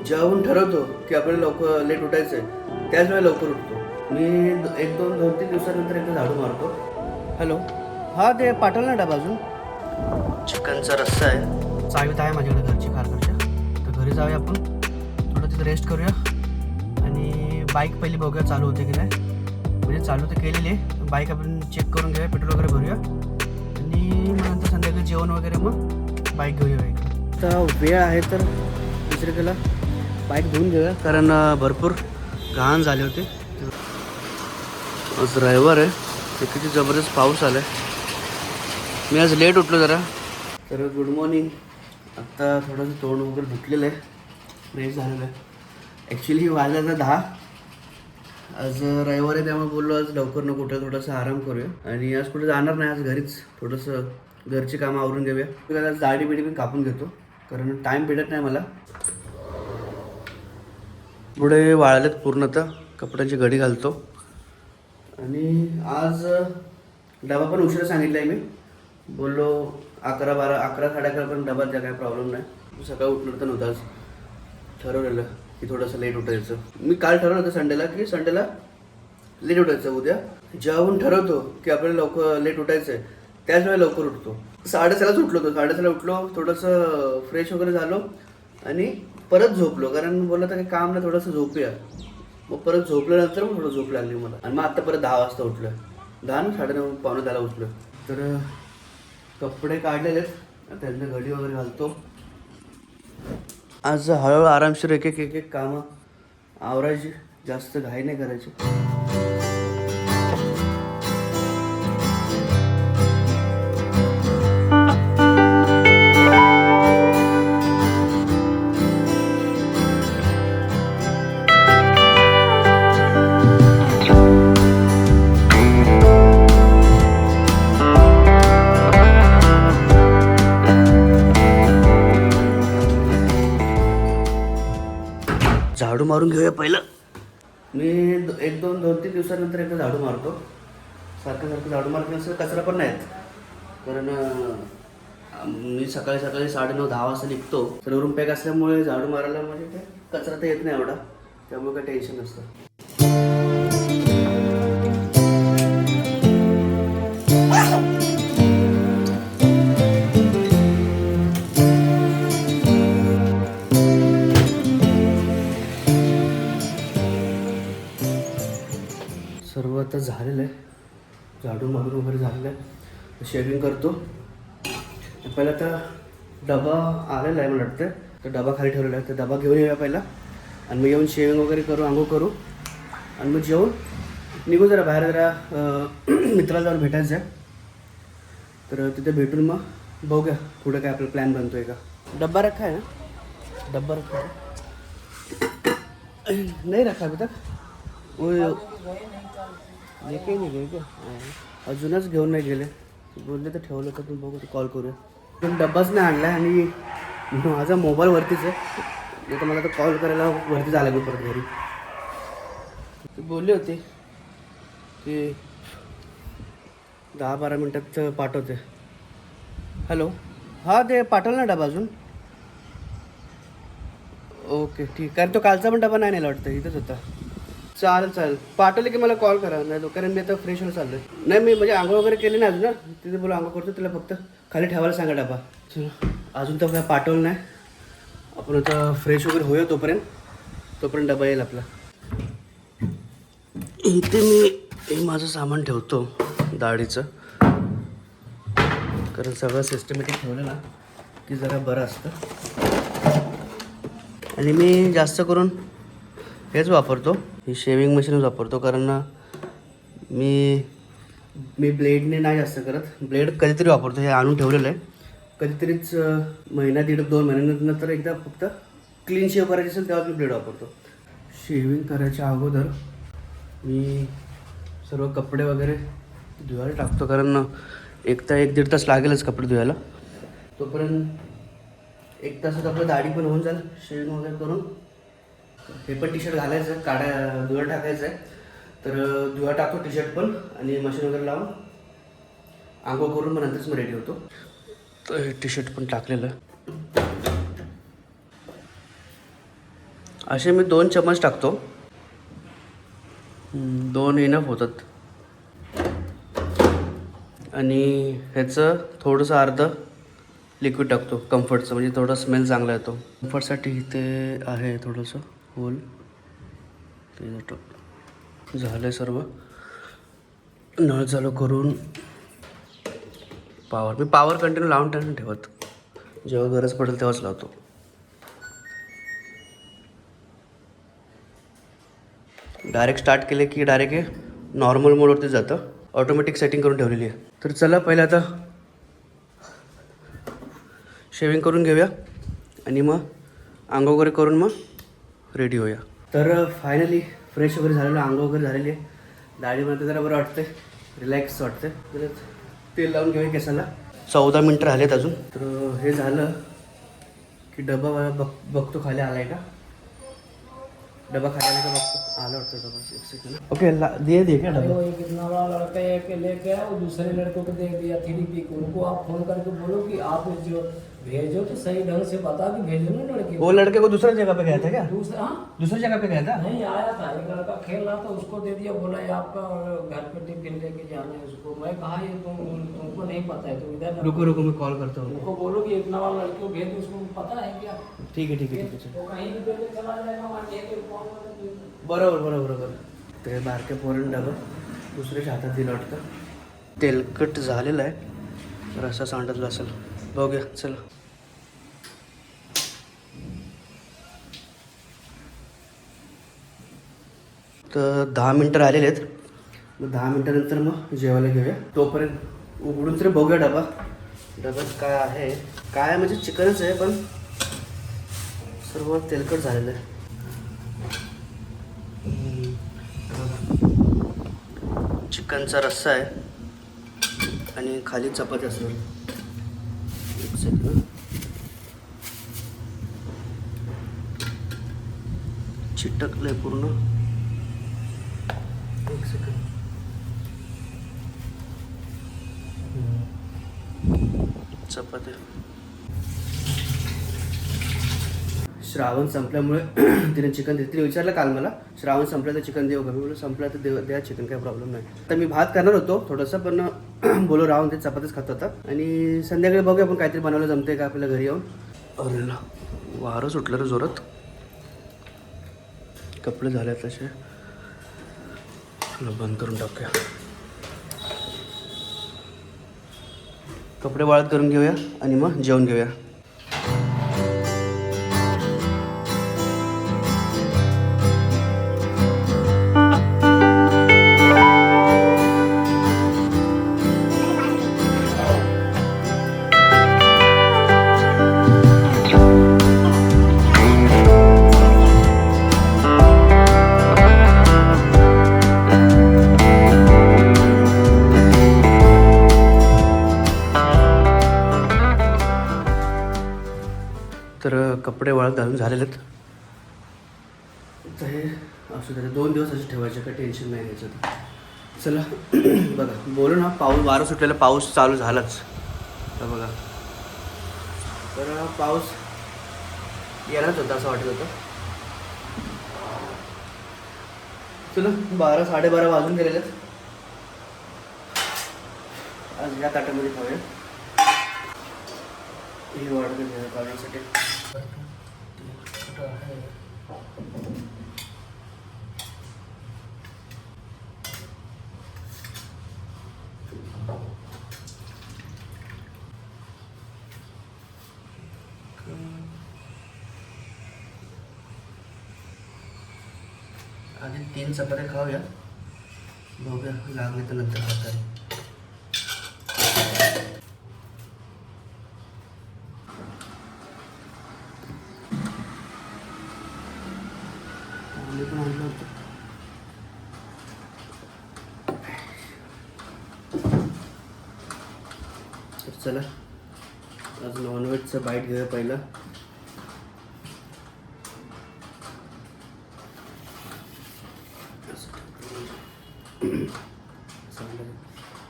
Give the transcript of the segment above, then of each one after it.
जेव्हा ठरवतो की आपल्याला लवकर लेट उठायचं आहे त्याच वेळेला लवकर उठतो मी. एक दोन तीन दिवसानंतर एकदा झाडू मारतो. हॅलो, हां ते पाठवलं ना डबा अजून. चिकनचा रस्सा आहे, चावीत आहे माझ्याकडे घरची खारघरच्या. तर घरी जाऊया आपण, थोडं तिथं रेस्ट करूया आणि बाईक पहिली बघूया चालू होते की नाही. म्हणजे चालू तर केलेली आहे, बाईक आपण चेक करून घेऊया, पेट्रोल वगैरे भरूया आणि मग नंतर संध्याकाळी जेवण वगैरे मग बाईक घेऊया. बाईक आता वेळ आहे तर दुसरीकडला बाईक धुवून घेऊया, कारण भरपूर घाण झाले होते. आज रविवार आहे, ते किती जबरदस्त पाऊस आला आहे. मी आज लेट उठलो जरा. तर गुड मॉर्निंग. आत्ता थोडंसं तोंड वगैरे धुतलेलं आहे, फ्रेश झालेलं आहे. ॲक्च्युली वाजला 10. आज रविवार आहे त्यामुळे बोललो आज लवकर नको उठा, थोडासा आराम करूया. आणि आज कुठे जाणार नाही, आज घरीच थोडंसं घरची कामं आवरून घेऊया. त्याला दाढी बिडी पण कापून घेतो, कारण टाईम भेटत नाही मला. पुढे वाळलेत पूर्णतः, कपड्यांची घडी घालतो. आणि आज डबा पण उशिरा सांगितला आहे मी. बोललो 11 साडे 11 पण डबा द्या, काय प्रॉब्लेम नाही. सकाळी उठलं तर नव्हतं, आज ठरवलेलं की थोडंसं लेट उठायचं. मी काल ठरवलं होतं संडेला की संडेला लेट उठायचं. उद्या जेव्हा ठरवतो की आपल्याला लवकर लेट उठायचं आहे त्याच वेळेला लवकर उठतो. 6:30लाच उठलो होतो. 6:30ला उठलो, थोडंसं फ्रेश वगैरे झालो आणि परत झोपलो, कारण बोललं तर काही काम नाही, थोडंसं झोपूया. मग परत झोपल्यानंतर मग थोडं झोप लागली मला. आणि मग आत्ता परत 10 वाजता उठलो. 10 9:30 पावणे 10ला उठलो. तर कपडे काढलेलेच, त्यांना घडी वगैरे घालतो. आज हळूहळू आरामशीर एक एक कामं आवरायची, जास्त घाई नाही करायची. झाडू मारून घेऊया पहिलं. मी एक दोन तीन दिवसानंतर एकदा झाडू मारतो. सारखं झाडू मारत नसेल कचरा पण नाही येत, कारण मी सकाळी 9:30 10 वाजता निघतो. तर रूम पॅक असल्यामुळे झाडू मारायला म्हणजे काय कचरा तर येत नाही एवढा, त्यामुळे काही टेन्शन नसतं. सर्व आता झालेलं आहे, झाडू मारून वगैरे झालेलं आहे. शेविंग करतो. पहिला आता डबा आलेला आहे मला वाटतं, तर डबा खाली ठेवलेला आहे. तर डबा घेऊन येऊया पहिला आणि मग येऊन शेविंग वगैरे करू, आंघोळ करू आणि मग जेवून निघू. जरा बाहेर जरा मित्राला जाऊन भेटायचं आहे. तर तिथे भेटून मग बघूया पुढे काय आपला प्लॅन बनतो आहे का. डब्बा रखा आहे ना, डब्बा रखा है नहीं रखा अभी तक. वो लेके नाही गेले का, अजूनच घेऊन नाही गेले. बोलले तर ठेवलं तर तुम्ही बघू, कॉल करूया. पण डब्बाच नाही आणला आणि माझा मोबाईल वरतीच आहे, नाही तर मला तर कॉल करायला वरती झाला मी परत घरी. ते बोलले होते की 10-12 मिनटात पाठवते. हॅलो, हां ते पाठवलं ना डबा अजून. ओके ठीक, कारण तो कालचा पण डबा नाही नेला वाटतं, इथंच होता. चालेल पाठवले की मला कॉल करा. नाही कारण मी आता फ्रेश होऊन चाललो आहे. नाही मी म्हणजे आंघोळ वगैरे केली नाही अजून ना, तिथे बोला आंघोळ करतो, तिला फक्त खाली ठेवायला सांगा डबा. चला, अजून तर काय पाठवलं नाही. आपण आता फ्रेश वगैरे होऊया तोपर्यंत डबा येईल आपला. इथे मी हे माझं सामान ठेवतो दाढीचं, कारण सगळं सिस्टमॅटिक ठेवलं ना की जरा बरं असतं. आणि मी जास्त करून हेच वापरतो, ही शेविंग मशीनच वापरतो, कारण मी ब्लेडने नाही जास्त करत. ब्लेड कधीतरी वापरतो, हे आणून ठेवलेलं आहे. कधीतरीच महिना 1.5-2 महिन्यानंतर एकदा फक्त क्लीन शेव करायची असेल तेव्हा मी ब्लेड वापरतो. शेविंग करायच्या अगोदर मी सर्व कपडे वगैरे धुवायला टाकतो, कारण 1-1.5 तास लागेलच कपडे धुवायला. तोपर्यंत 1 तासात आपलं दाढी पण होऊन जाईल, शेविंग वगैरे करून. हे पण टी शर्ट घालायचं आहे, धुवायला टाकायचं आहे. तर धुवायला टाकतो टी शर्ट पण, आणि मशीन वगैरे लावून आंघोळ करून मग नंतरच मी रेडी होतो. तर हे टी शर्ट पण टाकलेलं. असे मी 2 चम्मच टाकतो. 2 इनफ होतात. आणि ह्याचं थोडंसं अर्धं लिक्विड टाकतो कम्फर्टचं, म्हणजे थोडा स्मेल चांगला येतो. कम्फर्टसाठी इथे आहे थोडंसं होल, ते टाकतो. झालं आहे सर्व. नळ चालू करून मी पॉवर कंटिन्यू लावून ठेवत, जेव्हा गरज पडेल तेव्हाच लावतो. डायरेक्ट स्टार्ट केले की डायरेक्ट हे नॉर्मल मोडवरती जातं. ऑटोमॅटिक सेटिंग करून ठेवलेली आहे. तर चला पहिलं आता शेविंग करून घेऊया आणि मग आंघोळ वगैरे करून मग रेडी होऊया. तर फायनली फ्रेश वगैरे झालेलं, आंघोळ वगैरे झालेली आहे. दाढीमध्ये जरा बरं वाटते, रिलॅक्स वाटते. तर तेल लावून घेऊया केसाला. 14 मिनटं राहिलेत अजून. तर हे झालं की डबा बघतो खाली आला आहे का. डबा खाली आला का बघतो. आला वाटतं डबा. एक सेकंड. ओके दे क्या डबा. एक इतना बड़ा लड़का है कि लेके आया और दूसरे लड़कों को दे दिया 3P को. उनको आप फोन करके बोलो कि आप जो भेजो तो सही ढंग से बता कि भेजो ना लड़के. वो लड़के को दूसरा जगह पे गया था क्या? दूसरी जगह पे गया था. नहीं आया था, एक लड़का खेल रहा था, उसको दे दिया, बोला ये आपका घर पे टिफिन लेके जाना है उसको. मैं कहा ये तुमको नहीं पता है, तुम इधर रुको मैं कॉल करता हूँ. उनको बोलो कि इतना बड़ा लड़के को भेज, उसको पता है क्या. ठीक है. तो कहीं भी लेके चला जाएगा वहाँ लेके फोन. बरोबर. ते बारक्या पोरण डबा दुसऱ्याच्या हातात दिलं वाटतं. तेलकट झालेलं आहे, रस्सा सांडतला असेल. बघूया चला. तर 10 मिनटं राहिलेले आहेत. मग 10 मिनटानंतर मग जेवायला घेऊया. तोपर्यंत उघडून तरी बघूया डब्यात काय आहे. काय म्हणजे चिकनच आहे, पण सर्व तेलकट झालेलं आहे. चिकनचा रस्सा आहे आणि खाली चपाती असेल. एक सेकंड. चिटकलंय पूर्ण. एक सेकंड. चपाती. श्रावण संपल्यामुळे तिने चिकन दिलं. तिने विचारलं काल मला, श्रावण संपलं तर चिकन देऊ का. मी बोललो संपलं तर द्या चिकन, काही प्रॉब्लेम नाही. तर मी भात करणार होतो थोडंसं, पण बोलो राहून ते चपातीच खात होता. आणि संध्याकाळी बघूया आपण काहीतरी बनवलं जमते का आपल्याला घरी येऊन. अरे ना वारं सुटलं रे जोरात. कपडे झाले तसे, बंद करून टाकूया. कपडे वाळत करून घेऊया आणि मग जेवण घेऊया. तर कपडे वाळत घालून झालेले आहेत. तर हे असू दे, 2 दिवस असे ठेवायचे, काही टेन्शन नाही घ्यायचं. चला बघा, बोलू ना वारं सुटलेला, पाऊस चालू झालाच. तर बघा, तर पाऊस येणारच होता असं वाटत होतं. चला 12 साडेबारा वाजून गेलेले आहेत. आज या ताटामध्ये खाऊया. हे वाढत काढण्यासाठी. आधी 3 चपात्या खाऊया, बघूया लागले तर नंतर खातात. पण आणलं होतं. तर चला आज नॉनव्हेजचं बाईट घेऊया पहिलं.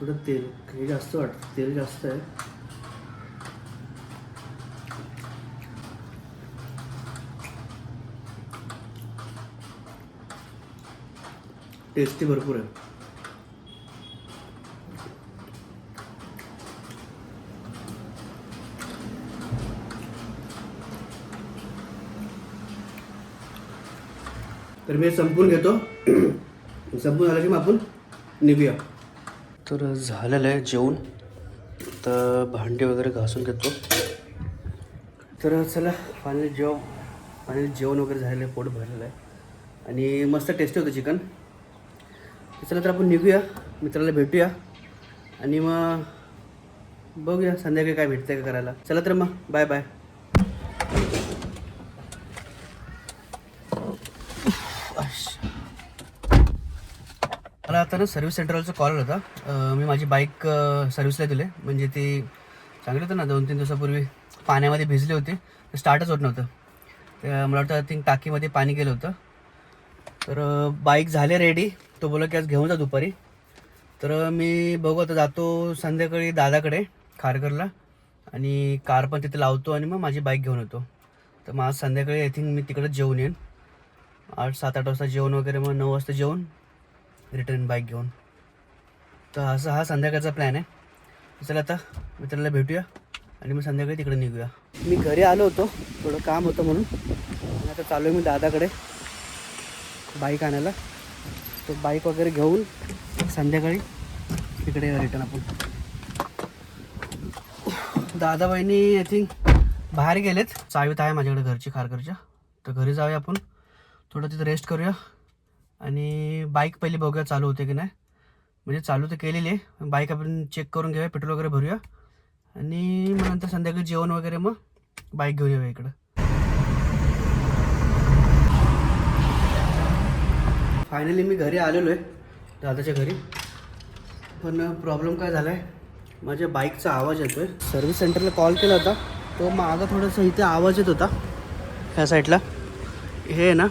थोडं तेल हे जास्त वाटतं, तेल जास्त आहे. टेस्टी भरपूर आहे. तर मी संपून घेतो. संपून झालं की मग आपण निघूया. तर झालेलं आहे जेवण. तर भांडी वगैरे घासून घेतो. तर चला फायनली जेवण वगैरे झालेलं आहे. पोट भरलेलं आहे आणि मस्त टेस्टी होतं चिकन. चला तर आपण निघूया, मित्राला भेटूया आणि मग बघूया संध्याकाळी काय भेटतंय का करायला. चला तर मग बाय बाय. मला आता ना सर्व्हिस सेंटरवरचा कॉल होता. मी माझी बाईक सर्व्हिसला दिले. म्हणजे ती सांगितलं होतं ना 2-3 दिवसापूर्वी पाण्यामध्ये भिजली होती, तर स्टार्टच होत नव्हतं. तर मला वाटतं आय थिंक टाकीमध्ये पाणी गेलं होतं. तर बाईक झाले रेडी. तो बोला की आज घेऊन जा दुपारी. तर मी बघू आता जातो संध्याकाळी दादाकडे खारघरला आणि कार पण तिथे लावतो आणि मग माझी बाईक घेऊन येतो. तर मग आज संध्याकाळी आय थिंक मी तिकडेच जेवून येईन. 8-7-8 वाजता जेवण वगैरे, मग 9 वाजता जेवण, रिटर्न बाईक घेऊन. तर असा हा संध्याकाळचा प्लॅन आहे. चला आता मित्राला भेटूया आणि मग संध्याकाळी तिकडे निघूया. मी घरी आलो होतो, थोडं काम होतं म्हणून. आणि आता चालू आहे मी दादाकडे बाईक आणायला. तो बाईक वगैरे घेऊन संध्याकाळी तिकडे रिटर्न आपण. दादा बहिणी आय थिंक बाहेर गेलेत. चावीत आहे माझ्याकडे घरची, खारघरच्या. तर घरी जाऊया आपण, थोडं तिथं रेस्ट करूया आणि बाईक पहिली बघूया चालू होते की नाही. म्हणजे चालू तर केलेली आहे, बाईक आपण चेक करून घेऊया, पेट्रोल वगैरे भरूया आणि मग नंतर संध्याकाळी जेवण वगैरे मग बाईक घेऊन येऊया इकडं. फायनली मी घरी आलेलो आहे, दादाच्या घरी. पण प्रॉब्लेम काय झाला आहे, माझ्या बाईकचा आवाज येतो आहे. सर्व्हिस सेंटरला कॉल केला होता, तो मागं थोडंसं इथे आवाज येत होता ह्या साईडला. हे आहे ना,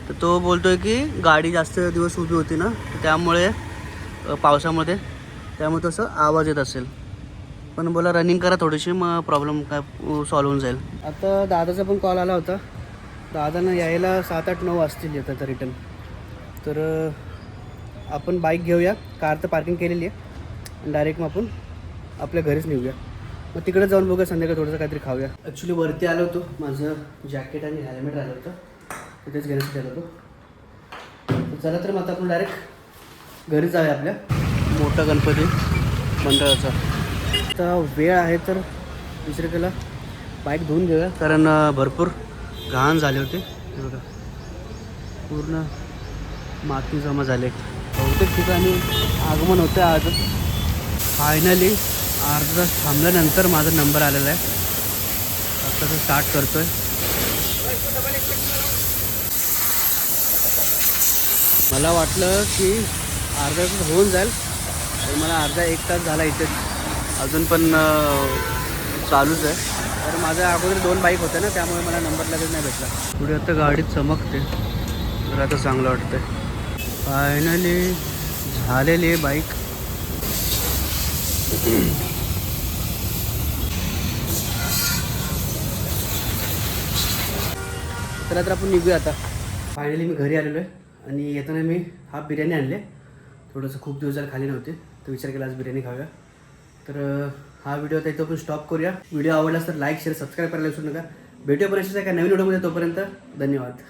तर तो बोलतो आहे की गाडी जास्त दिवस उभी होती ना, तर त्यामुळे पावसामध्ये, त्यामुळे तसं आवाज येत असेल. पण बोला रनिंग करा थोडीशी, मग प्रॉब्लेम काय सॉल्व्ह होऊन जाईल. आता दादाचा पण कॉल आला होता. दादानं यायला 7-8-9 वाजतील येतं तर रिटर्न. तर आपण बाईक घेऊया, कार तर पार्किंग केलेली आहे, आणि डायरेक्ट मग आपण आपल्या घरीच निघूया. मग तिकडे जाऊन बघूया संध्याकाळी थोडंसं काहीतरी खाऊया. ॲक्च्युली वरती आलो होतो, माझं जॅकेट आणि हेल्मेट आलं होतं, तिथेच घेण्यासाठी आलो होतो. तर चला तर मग आता आपण डायरेक्ट घरी जाऊया आपल्या मोठा गणपती मंडळाचा. आता वेळ आहे तर दुसरीकडे बाईक धुवून घेऊया, कारण भरपूर घाण झाले होते. हे बघा पूर्ण माती जमा झाले. बहुतेक ठिकाणी आगमन होतं आज. फायनली अर्धा तास थांबल्यानंतर माझा नंबर आलेला आहे. आता तो स्टार्ट करतोय. मला वाटलं की अर्धा तास होऊन जाईल, तर मला अर्धा 1 तास झाला इथे, अजून पण चालूच आहे. तर माझ्या अगोदर 2 बाईक होत्या ना, त्यामुळे मला नंबर लगेच नाही भेटला. पुढे आता गाडी चमकते, तर आता चांगलं वाटतंय. फायनली झालेली आहे बाईक. तर आता आपण निघूया आता. फायनली मी घरी आलेलो आहे आणि येताना मी हाफ बिर्याणी आणले. थोडंसं खूप दिवस झाले खाली नव्हते, तर विचार केला आज बिर्याणी खाऊया. तर हा व्हिडिओ आता इथं आपण स्टॉप करूया. व्हिडिओ आवडलास तर लाईक, शेअर, सबस्क्राईब करायला विसरू नका. भेटूया परत एका नवीन व्हिडिओमध्ये. तोपर्यंत धन्यवाद.